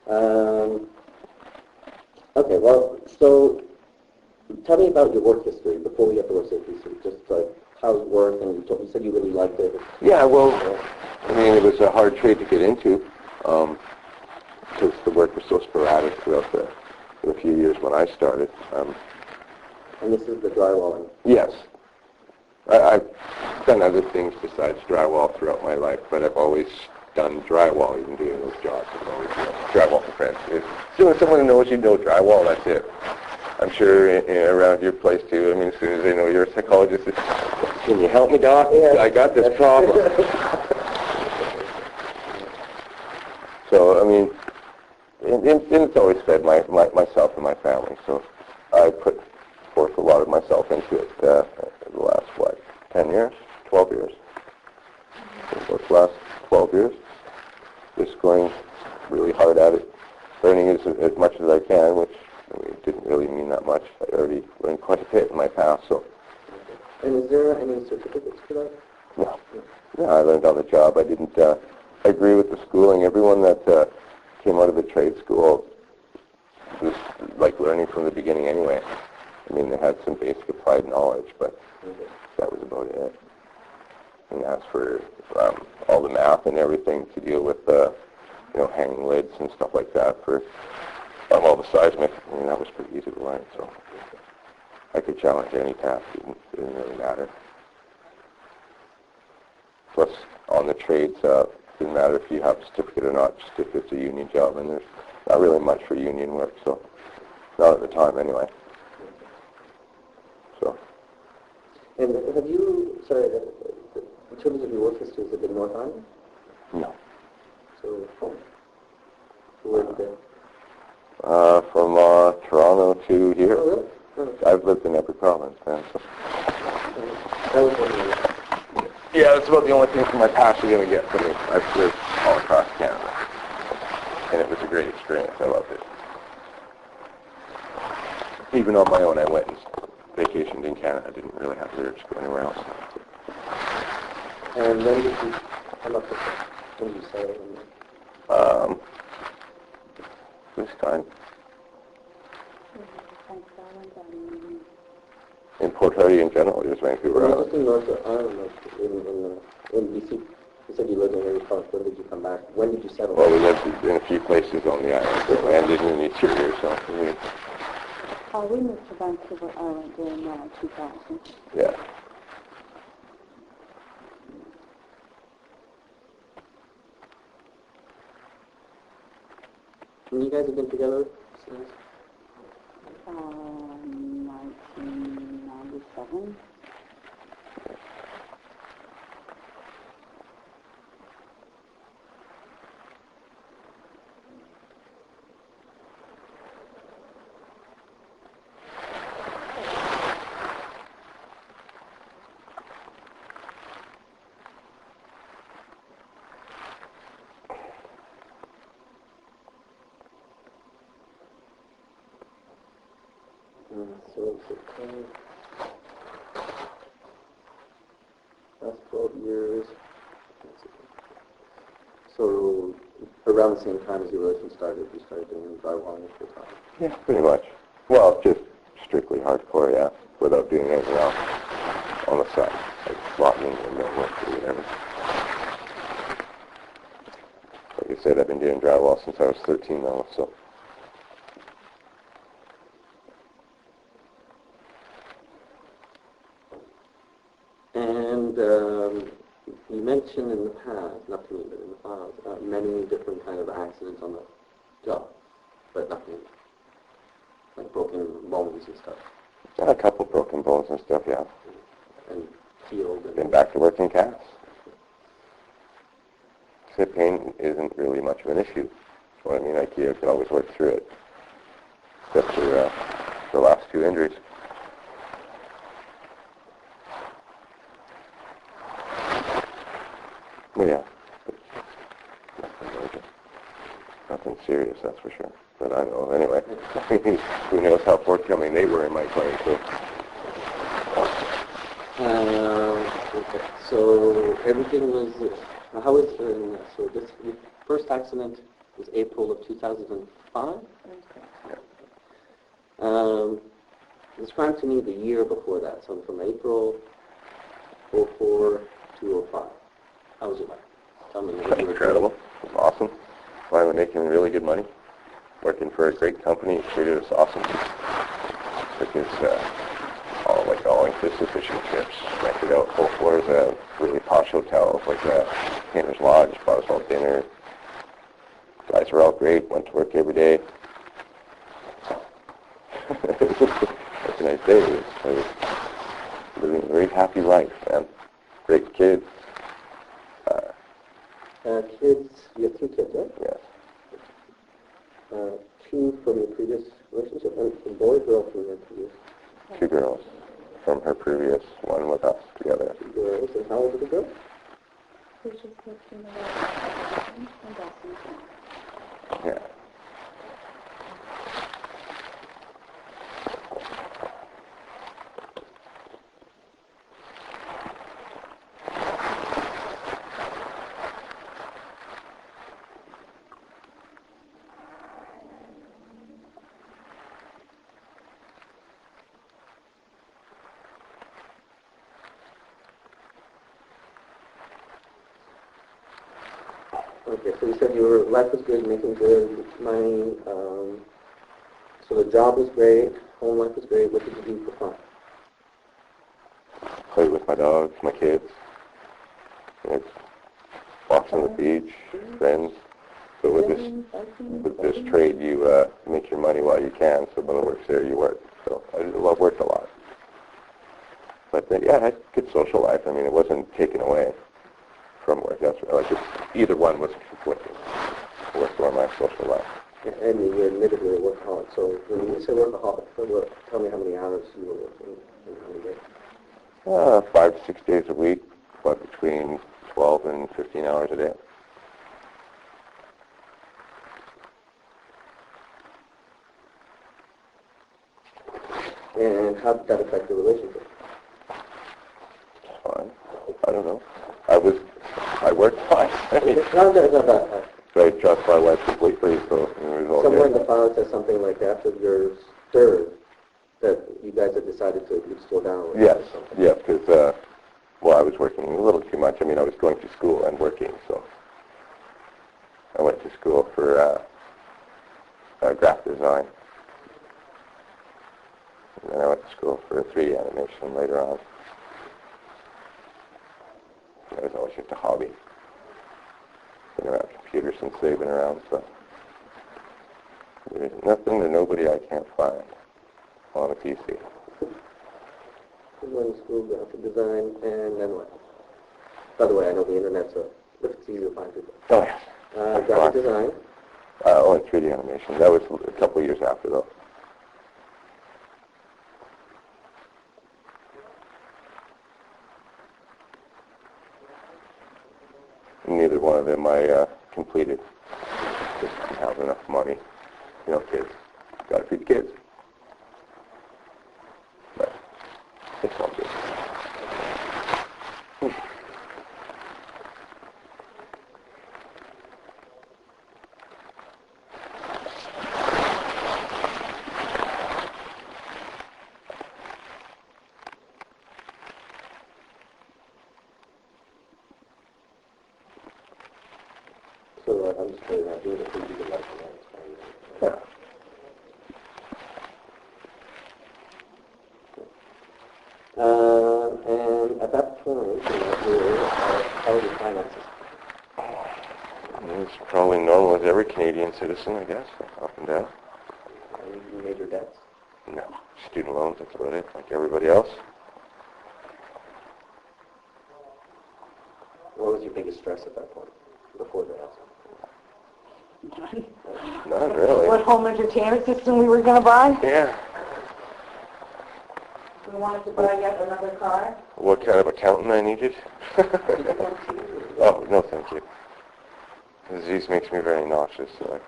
Okay, well, so tell me about your work history before we get to work history. Just like how's work, and you said you really liked it. Yeah, well, I mean, it was a hard trade to get into because the work was so sporadic throughout the few years when I started. And this is the drywalling. Yes. I've done other things besides drywall throughout my life, but I've always done drywall, even doing those jobs. I've always done drywall for friends. As soon as someone knows you know drywall, that's it. I'm sure around your place too. I mean, as soon as they know you're a psychologist, can you help me, Doc? Yeah. I got this problem. So, I mean, it's always fed myself and my family. So I put forth a lot of myself into it the last, 10 years, 12 years. The last 12 years, just going really hard at it, learning as much as I can, which didn't really mean that much. I already learned quite a bit in my past. So. And is there any certificates for that? No. No, I learned on the job. I didn't agree with the schooling. Everyone that came out of the trade school was like learning from the beginning anyway. I mean, they had some basic applied knowledge, but that was about it. And as for all the math and everything to deal with, hanging lids and stuff like that for all the seismic, I mean, that was pretty easy to learn. So I could challenge any task. It didn't really matter. Plus, on the trades, it didn't matter if you have a certificate or not, just if it's a union job, and there's not really much for union work, so not at the time anyway. So. And have you, in terms of your work history, has it been North Island? No. So, where have you been? From Toronto to here. Oh, really? Oh. I've lived in every province, man. So. That was one of the... Yeah, that's about the only thing from my past you're going to get from me. I've lived all across Canada. And it was a great experience. I loved it. Even on my own, I went and vacationed in Canada. I didn't really have the urge to go anywhere else. And when did you come up with that? When did you settle in there? This time. In Port Hardy in general, just Vancouver Island. Just in North Island, in BC. You said you lived in every province. When did you come back? When did you settle? Well, we lived in a few places on the island. We landed in the interior, so we moved to Vancouver Island in 2000. Yeah. And you guys have been together since? 1997. So last 12 years. So around the same time as your relationship started, you started doing drywalling full time? Yeah, pretty much. Well, just strictly hardcore, yeah, without doing anything else on the side, like slotting and millwork or whatever. Like I said, I've been doing drywall since I was 13 now, so. And you mentioned in the past, not to me, but in the files, many different kind of accidents on the job, but nothing like broken bones and stuff. Yeah, a couple broken bones and stuff, yeah. And healed. And Been back to work in casts. Hip pain isn't really much of an issue. So I mean, I can always work through it, except for the last two injuries. Well, yeah. Nothing serious, that's for sure. But I know, anyway. Who knows how forthcoming they were in my claim, so. Okay. So everything was, how was, so this your first accident was April of 2005. Describe to me the year before that, so from April 04 to 05. How was it like? Tell me. Incredible. It was awesome. I was making really good money. Working for a great company. It treated us awesome. Took us all inclusive fishing trips. Rented out full floors of really posh hotels like Painter's Lodge. Bought us all dinner. Guys were all great. Went to work every day. What can I say? I was living a very happy life, man. Great kids. Kids, you have 2 kids, right? Yes. 2 from your previous relationship, and boy, girl from your previous. 2 girls from her previous one with us together. 2 girls, and how old are the girls? She's just 15 and Dawson. Yeah. Okay, so you said your life was good, making good money, so the job was great, home life was great. What did you do for fun? Play with my dogs, my kids. It's walks on the beach, friends. So with this trade, you make your money while you can. So when it works there, you work. So I worked a lot. But yeah, I had a good social life. I mean, it wasn't taken away from work. That's either one was conflicting. Work or my social life. And you admitted you were a workaholic. So when you say workaholic, tell me how many hours you were working and how many days. 5 to 6 days a week, but between 12 and 15 hours a day. And how did that affect the relationship? Fine. I don't know. I worked fine. Not that. So I trust my wife completely, so it was all Somewhere good. in the file it says something like after your third, that you guys had decided to slow down. Yes, yeah, because, I was working a little too much. I mean, I was going to school and working, so I went to school for graphic design. And then I went to school for 3D animation later on. It was always just a hobby. Been around computers since they've been around, so there's nothing or nobody I can't find on a PC. You went to school, graphic design, and then what? By the way, I know the internet, so it's easy to find people. Oh, yes. Graphic design. And 3D animation. That was a couple of years after, though. Neither one of them I completed. Just didn't have enough money. You know, kids. Got to feed kids. But it's all good. So I'm just saying that doing it for you to like Yeah. And at that point, how were your finances? It's probably normal as every Canadian citizen, I guess, up and down. Any major debts? No. Student loans, that's about it, like everybody else. What was your biggest stress at that point, before the house? Not really. What home entertainment system we were going to buy? Yeah. We wanted to buy yet another car. What kind of accountant I needed? Oh, no, thank you. The disease makes me very nauseous, so